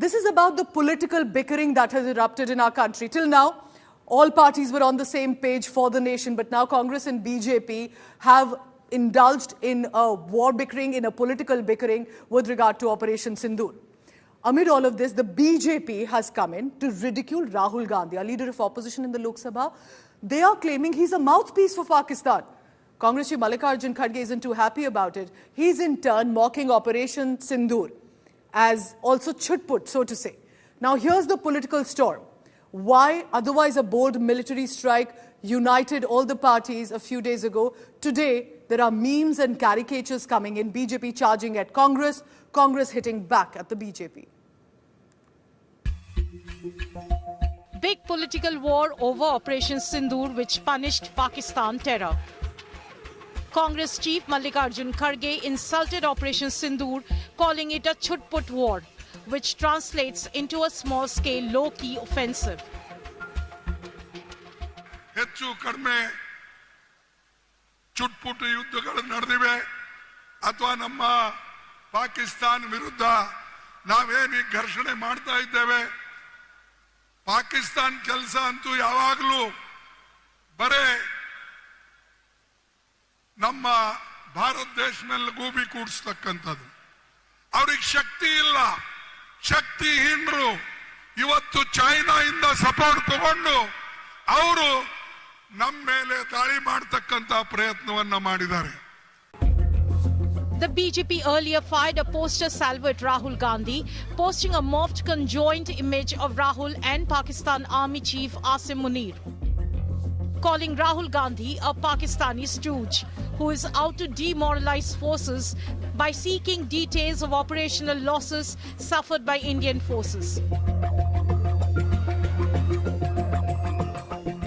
This is about the political bickering that has erupted in our country. Till now, all parties were on the same page for the nation, but now Congress and BJP have indulged in a war bickering, in a political bickering with regard to Operation Sindoor. Amid all of this, the BJP has come in to ridicule Rahul Gandhi, a leader of opposition in the Lok Sabha. They are claiming he's a mouthpiece for Pakistan. Congress Chief Mallikarjun Kharge isn't too happy about it. He's in turn mocking Operation Sindoor as also chutput, so to say. Now here's the political storm. Why otherwise a bold military strike united all the parties a few days ago? Today, there are memes and caricatures coming in, BJP charging at Congress, Congress hitting back at the BJP. Big political war over Operation Sindoor, which punished Pakistan terror. Congress Chief Mallikarjun Kharge insulted Operation Sindoor, calling it a chutput war, which translates into a small-scale, low-key offensive. ಹೆಚ್ಚು ಕಡಿಮೆ ಚುಟ್ಪುಟ್ ಯುದ್ಧಗಳು ನಡೆದಿವೆ ಅಥವಾ ನಮ್ಮ ಪಾಕಿಸ್ತಾನ ವಿರುದ್ಧ ನಾವೇನು ಘರ್ಷಣೆ ಮಾಡ್ತಾ ಇದ್ದೇವೆ ಪಾಕಿಸ್ತಾನ ಕೆಲಸ ಅಂತೂ ಯಾವಾಗಲೂ ಬರೇ ನಮ್ಮ ಭಾರತ ದೇಶ ಮೇಲೆ ಗೂಬಿ ಕೂಡಿಸ್ತಕ್ಕಂಥದ್ದು ಅವರಿಗೆ ಶಕ್ತಿ ಇಲ್ಲ ಶಕ್ತಿಹೀನರು ಇವತ್ತು ಚೈನಾದಿಂದ ಸಪೋರ್ಟ್ ತಗೊಂಡು ಅವರು ನಮ್ಮ ಮೇಲೆ ದಾಳಿ ಮಾಡತಕ್ಕಂತ ಪ್ರಯತ್ನವನ್ನ ಮಾಡಿದ್ದಾರೆ. The BJP earlier fired a poster salvo at Rahul Gandhi, posting a morphed conjoined image of Rahul and Pakistan Army Chief Asim Munir, calling Rahul Gandhi a Pakistani stooge who is out to demoralize forces by seeking details of operational losses suffered by Indian forces.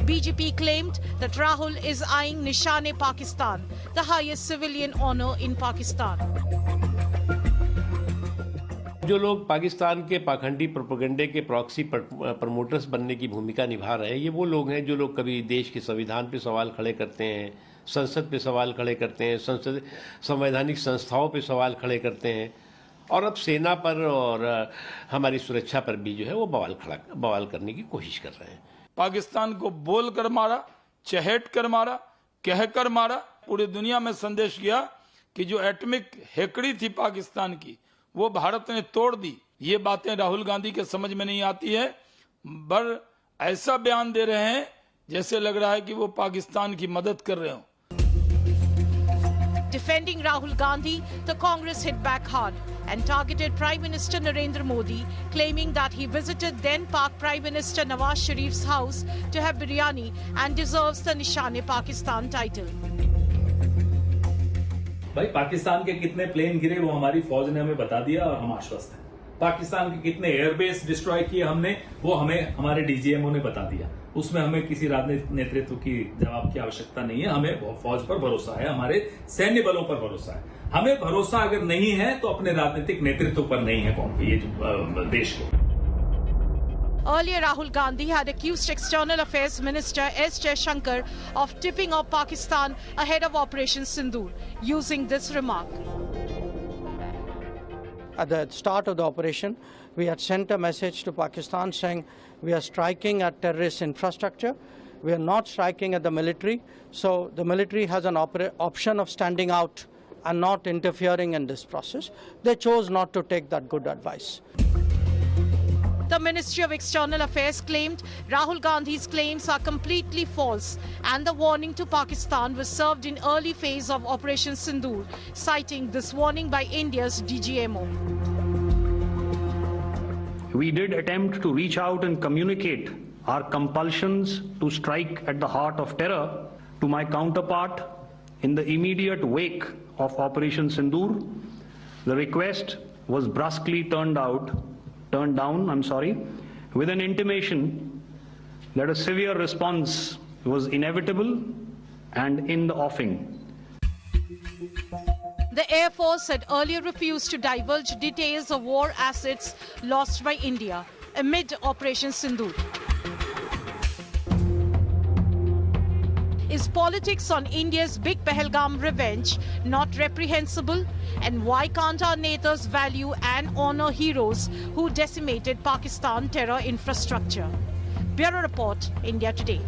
BJP claimed that Rahul is eyeing Nishan-e-Pakistan, the highest civilian honor in Pakistan. जो लोग पाकिस्तान के पाखंडी प्रोपेगेंडे के proxy promoters बनने की भूमिका निभा रहे हैं, ये वो लोग हैं जो लोग कभी देश के संविधान पे सवाल खड़े करते हैं, संसद पे सवाल खड़े करते हैं, संवैधानिक संस्थाओं पे सवाल खड़े करते हैं, और अब सेना पर और हमारी सुरक्षा पर भी जो है वो बवाल करने की कोशिश कर रहे हैं. पाकिस्तान को बोल कर मारा, चहेट कर मारा, कह कर मारा. पूरी दुनिया में संदेश गया कि जो एटॉमिक हेकड़ी थी पाकिस्तान की वो भारत ने तोड़ दी. ये बातें राहुल गांधी के समझ में नहीं आती है, पर ऐसा बयान दे रहे हैं जैसे लग रहा है कि वो पाकिस्तान की मदद कर रहे हो. Defending Rahul Gandhi, the Congress hit back hard and targeted Prime Minister Narendra Modi, claiming that he visited then Pak Prime Minister Nawaz Sharif's house to have biryani and deserves the Nishan-e-Pakistan title. भाई पाकिस्तान के कितने plane गिरे वो हमारी फौज ने हमें बता दिया और हम आश्वस्त हैं. पाकिस्तान के कितने एयरबेस डिस्ट्रॉय किए हमने वो हमें हमारे डीजीएमओ ने बता दिया. उसमें हमें किसी राजनीतिक नेतृत्व की जवाब की आवश्यकता नहीं है. हमें फौज पर भरोसा है, हमारे सैन्य बलों पर भरोसा है. हमें भरोसा अगर नहीं है तो अपने राजनीतिक नेतृत्व पर नहीं है ये जो देश को. Earlier, Rahul Gandhi had accused External Affairs Minister S. Jaishankar of tipping off Pakistan ahead of Operation Sindoor, using this remark. At the start of the operation, we had sent a message to Pakistan saying we are striking at terrorist infrastructure. We are not striking at the military. So the military has an option of standing out and not interfering in this process. They chose not to take that good advice. The Ministry of External Affairs claimed Rahul Gandhi's claims are completely false, and the warning to Pakistan was served in early phase of Operation Sindoor, citing this warning by India's DGMO. We did attempt to reach out and communicate our compulsions to strike at the heart of terror to my counterpart in the immediate wake of Operation Sindoor. The request was brusquely turned down, with an intimation that a severe response was inevitable and in the offing. The Air Force had earlier refused to divulge details of war assets lost by India amid Operation Sindoor. Is politics on India's big Pahalgam revenge not reprehensible? And why can't our netas value and honor heroes who decimated Pakistan terror infrastructure? Bureau Report, India Today.